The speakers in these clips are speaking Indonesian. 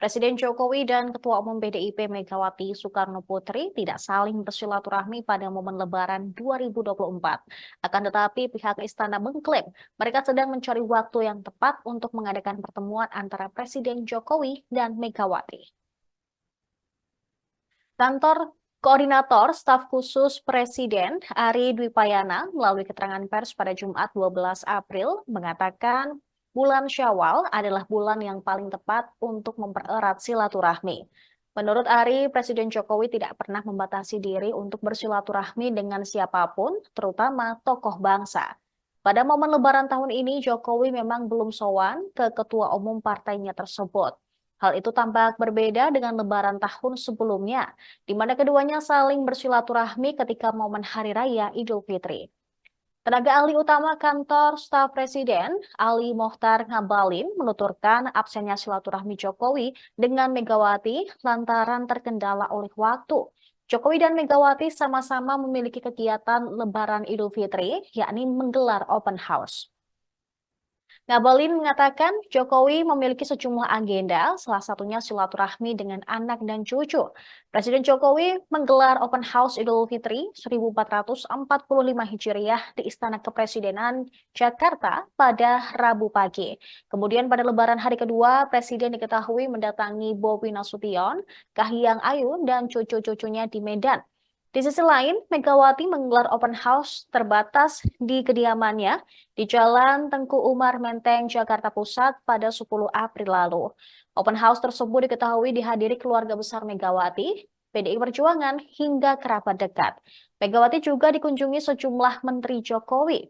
Presiden Jokowi dan Ketua Umum PDIP Megawati Soekarnoputri tidak saling bersilaturahmi pada momen Lebaran 2024. Akan tetapi pihak istana mengklaim mereka sedang mencari waktu yang tepat untuk mengadakan pertemuan antara Presiden Jokowi dan Megawati. Kantor Koordinator Staf Khusus Presiden Ari Dwipayana melalui keterangan pers pada Jumat 12 April mengatakan bulan Syawal adalah bulan yang paling tepat untuk mempererat silaturahmi. Menurut Ari, Presiden Jokowi tidak pernah membatasi diri untuk bersilaturahmi dengan siapapun, terutama tokoh bangsa. Pada momen Lebaran tahun ini, Jokowi memang belum sowan ke ketua umum partainya tersebut. Hal itu tampak berbeda dengan Lebaran tahun sebelumnya, di mana keduanya saling bersilaturahmi ketika momen Hari Raya Idul Fitri. Tenaga ahli utama kantor staf presiden, Ali Mokhtar Ngabalin, menuturkan absennya silaturahmi Jokowi dengan Megawati lantaran terkendala oleh waktu. Jokowi dan Megawati sama-sama memiliki kegiatan Lebaran Idul Fitri, yakni menggelar open house. Ngabalin mengatakan Jokowi memiliki sejumlah agenda, salah satunya silaturahmi dengan anak dan cucu. Presiden Jokowi menggelar open house Idul Fitri 1445 Hijriah di Istana Kepresidenan Jakarta pada Rabu pagi. Kemudian pada Lebaran hari kedua, Presiden diketahui mendatangi Bobi Nasution, Kahiyang Ayu, dan cucu-cucunya di Medan. Di sisi lain, Megawati menggelar open house terbatas di kediamannya di Jalan Tengku Umar Menteng, Jakarta Pusat pada 10 April lalu. Open house tersebut diketahui dihadiri keluarga besar Megawati, PDI Perjuangan, hingga kerabat dekat. Megawati juga dikunjungi sejumlah menteri Jokowi.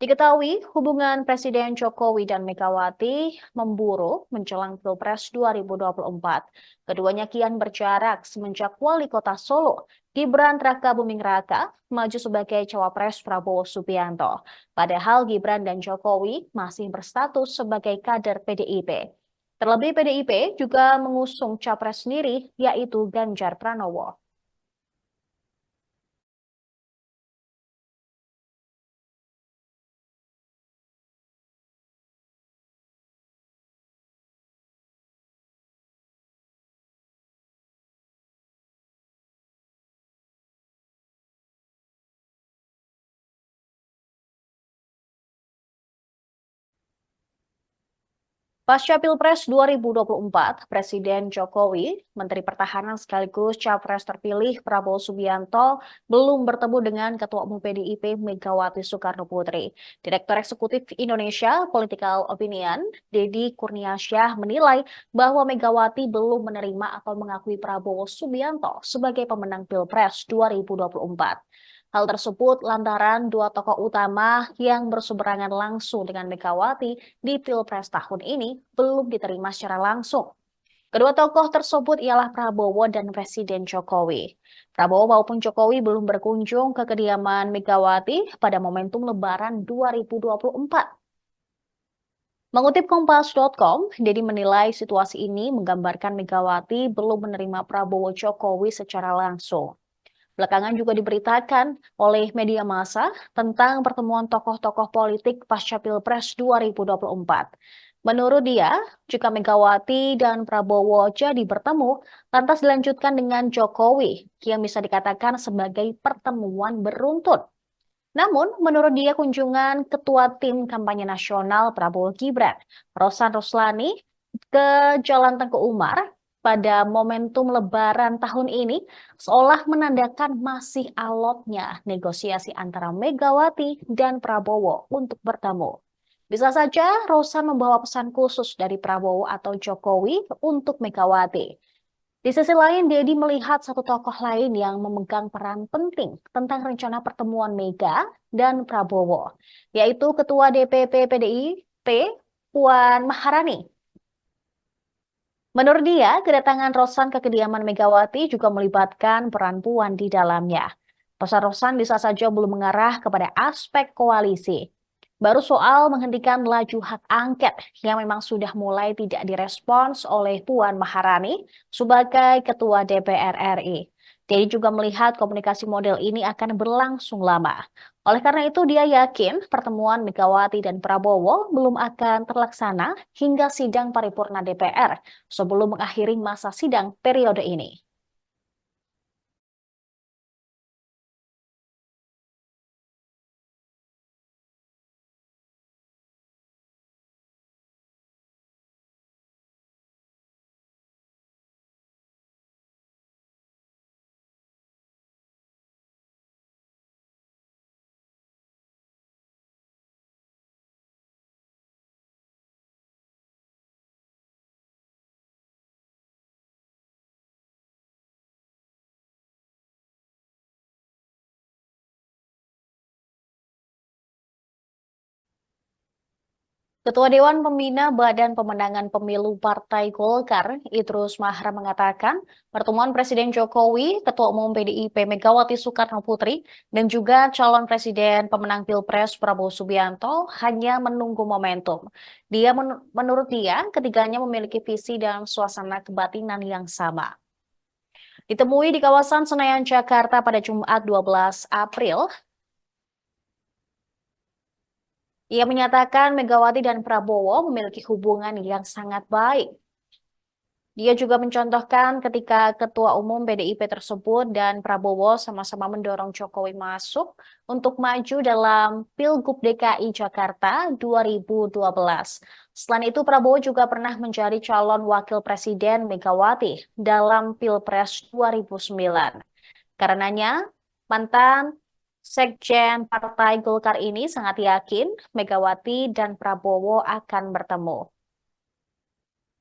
Diketahui hubungan Presiden Jokowi dan Megawati memburuk menjelang Pilpres 2024. Keduanya kian berjarak semenjak Wali Kota Solo, Gibran Rakabuming Raka, maju sebagai cawapres Prabowo Subianto. Padahal Gibran dan Jokowi masih berstatus sebagai kader PDIP. Terlebih PDIP juga mengusung capres sendiri, yaitu Ganjar Pranowo. Pasca Pilpres 2024, Presiden Jokowi, Menteri Pertahanan sekaligus Capres terpilih Prabowo Subianto belum bertemu dengan Ketua Umum PDIP Megawati Soekarnoputri. Direktur Eksekutif Indonesia Political Opinion, Dedi Kurniasyah menilai bahwa Megawati belum menerima atau mengakui Prabowo Subianto sebagai pemenang Pilpres 2024. Hal tersebut lantaran dua tokoh utama yang berseberangan langsung dengan Megawati di Pilpres tahun ini belum diterima secara langsung. Kedua tokoh tersebut ialah Prabowo dan Presiden Jokowi. Prabowo maupun Jokowi belum berkunjung ke kediaman Megawati pada momentum Lebaran 2024. Mengutip Kompas.com, Dedi menilai situasi ini menggambarkan Megawati belum menerima Prabowo Jokowi secara langsung. Belakangan juga diberitakan oleh media massa tentang pertemuan tokoh-tokoh politik pasca Pilpres 2024. Menurut dia, jika Megawati dan Prabowo jadi bertemu, lantas dilanjutkan dengan Jokowi, yang bisa dikatakan sebagai pertemuan beruntun. Namun, menurut dia kunjungan Ketua Tim Kampanye Nasional Prabowo Gibran, Rosan Roslani, ke Jalan Tengku Umar pada momentum Lebaran tahun ini seolah menandakan masih alotnya negosiasi antara Megawati dan Prabowo untuk bertemu. Bisa saja Rosan membawa pesan khusus dari Prabowo atau Jokowi untuk Megawati. Di sisi lain, Dedi melihat satu tokoh lain yang memegang peran penting tentang rencana pertemuan Mega dan Prabowo, yaitu Ketua DPP PDIP Puan Maharani. Menurut dia, kedatangan Rosan ke kediaman Megawati juga melibatkan peran Puan di dalamnya. Pesan Rosan bisa saja belum mengarah kepada aspek koalisi. Baru soal menghentikan laju hak angket yang memang sudah mulai tidak direspons oleh Puan Maharani sebagai Ketua DPR RI. Jadi juga melihat komunikasi model ini akan berlangsung lama. Oleh karena itu dia yakin pertemuan Megawati dan Prabowo belum akan terlaksana hingga sidang paripurna DPR sebelum mengakhiri masa sidang periode ini. Ketua Dewan Pembina Badan Pemenangan Pemilu Partai Golkar, Idrus Mahra mengatakan, pertemuan Presiden Jokowi, Ketua Umum PDIP Megawati Soekarno Putri, dan juga calon Presiden pemenang Pilpres Prabowo Subianto hanya menunggu momentum. Menurut dia, ketiganya memiliki visi dan suasana kebatinan yang sama. Ditemui di kawasan Senayan, Jakarta pada Jumat 12 April, ia menyatakan Megawati dan Prabowo memiliki hubungan yang sangat baik. Dia juga mencontohkan ketika Ketua Umum PDIP tersebut dan Prabowo sama-sama mendorong Jokowi masuk untuk maju dalam Pilgub DKI Jakarta 2012. Selain itu, Prabowo juga pernah menjadi calon wakil presiden Megawati dalam Pilpres 2009. Karenanya, mantan Sekjen Partai Golkar ini sangat yakin Megawati dan Prabowo akan bertemu.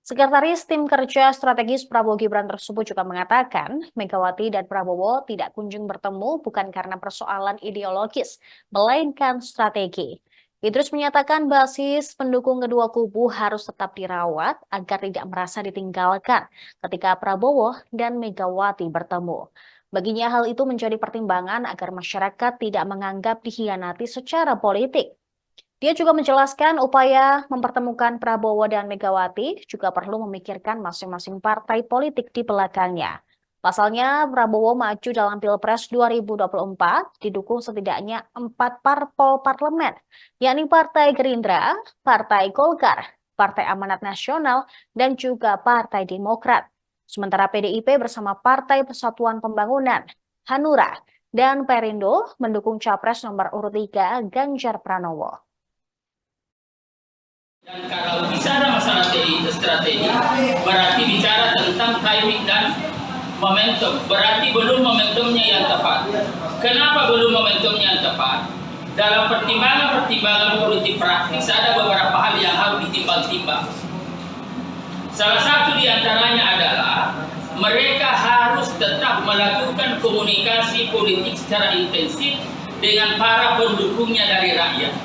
Sekretaris Tim Kerja Strategis Prabowo Gibran tersebut juga mengatakan Megawati dan Prabowo tidak kunjung bertemu bukan karena persoalan ideologis, melainkan strategi. Idrus menyatakan basis pendukung kedua kubu harus tetap dirawat agar tidak merasa ditinggalkan ketika Prabowo dan Megawati bertemu. Baginya hal itu menjadi pertimbangan agar masyarakat tidak menganggap dikhianati secara politik. Dia juga menjelaskan upaya mempertemukan Prabowo dan Megawati juga perlu memikirkan masing-masing partai politik di belakangnya. Pasalnya, Prabowo maju dalam Pilpres 2024 didukung setidaknya 4 parpol parlemen, yakni Partai Gerindra, Partai Golkar, Partai Amanat Nasional, dan juga Partai Demokrat. Sementara PDIP bersama Partai Persatuan Pembangunan, Hanura, dan Perindo mendukung Capres nomor urut 3 Ganjar Pranowo. Dan kalau bicara masalah strategi, berarti bicara tentang timing dan momentum. Berarti belum momentumnya yang tepat. Kenapa belum momentumnya yang tepat? Dalam pertimbangan politik praktis ada beberapa hal yang harus ditimbang-timbang. Salah satu di antaranya adalah mereka harus tetap melakukan komunikasi politik secara intensif dengan para pendukungnya dari rakyat.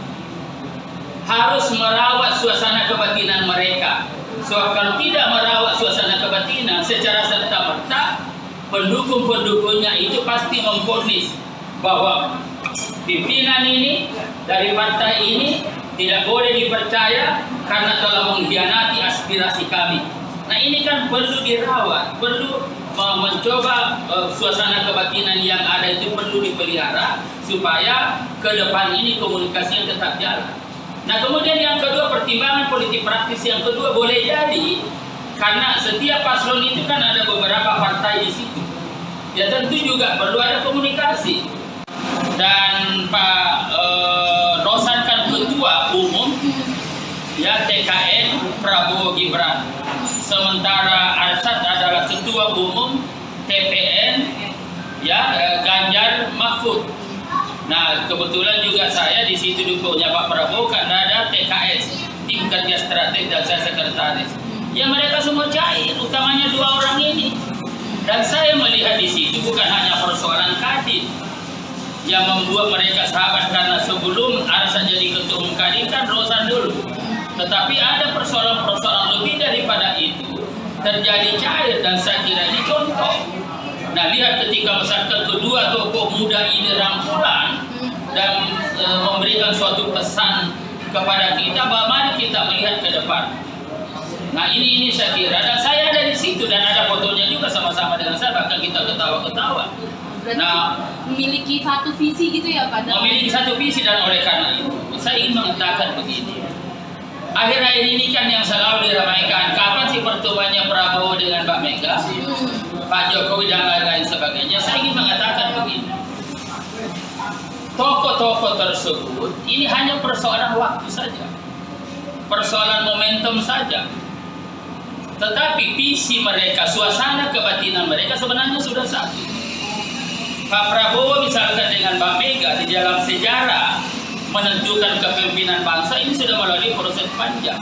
Harus merawat suasana kebatinan mereka. So, kalau tidak merawat suasana kebatinan secara serta-merta, pendukung-pendukungnya itu pasti memvonis bahwa pimpinan ini dari partai ini tidak boleh dipercaya karena telah mengkhianati aspirasi kami. Nah, ini kan perlu dirawat, perlu mencoba suasana kebatinan yang ada itu perlu dipelihara supaya ke depan ini komunikasi yang tetap jalan. Nah, kemudian yang kedua, pertimbangan politik praktis yang kedua boleh jadi karena setiap paslon itu kan ada beberapa partai di situ. Ya tentu juga perlu ada komunikasi. Dan Pak Rosan kan ketua umum ya TKN Prabowo Gibran. Sementara Arsad adalah ketua umum TPN ya Ganjar Mahfud. Nah, kebetulan juga saya di situ dukungnya Pak Prabowo karena ada TKS, Tim Kerja Strategis, dan saya sekretaris. Ya mereka semua cair, utamanya dua orang ini. Dan saya melihat di situ bukan hanya persoalan Kadin yang membuat mereka sahabat karena sebelum Arsad jadi ketua umum Kadin kan Rosan dulu. Tetapi ada persoalan-persoalan lebih daripada itu terjadi cair dan saya kira ini contoh. Nah, lihat ketika misalkan kedua tokoh muda ini rangkulan dan memberikan suatu pesan kepada kita bahwa mari kita melihat ke depan. Nah, ini saya kira dan saya ada di situ dan ada fotonya juga sama-sama dengan saya, bahkan kita ketawa-ketawa. Berarti Nah, memiliki satu visi gitu ya Pak? memiliki satu visi, dan oleh karena itu saya ingin mengatakan begini. Akhir-akhir ini kan yang selalu diramaikan, kapan sih pertemuannya Prabowo dengan Mbak Mega, Pak Jokowi dan lain-lain sebagainya. Saya ingin mengatakan begini. Tokoh-tokoh tersebut ini hanya persoalan waktu saja, persoalan momentum saja. Tetapi visi mereka, suasana kebatinan mereka sebenarnya sudah satu. Pak Prabowo misalkan dengan Mbak Mega di dalam sejarah menentukan kepemimpinan bangsa ini sudah melalui proses panjang.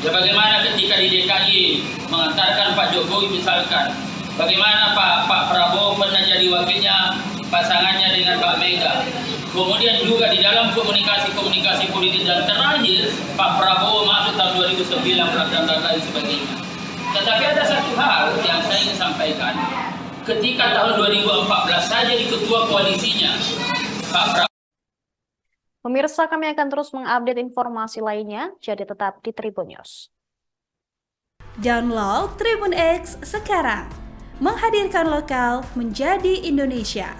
Ya, bagaimana ketika di DKI mengantarkan Pak Jokowi misalkan, bagaimana Pak Prabowo pernah jadi wakilnya pasangannya dengan Mbak Mega. Kemudian juga di dalam komunikasi politik, dan terakhir Pak Prabowo masuk tahun 2009 dan lain sebagainya. Tetapi ada satu hal yang saya ingin sampaikan. Ketika tahun 2014 saja di ketua koalisinya Pak Prabowo. Pemirsa, kami akan terus mengupdate informasi lainnya, jadi tetap di Tribun News. Download Tribun X sekarang, menghadirkan lokal menjadi Indonesia.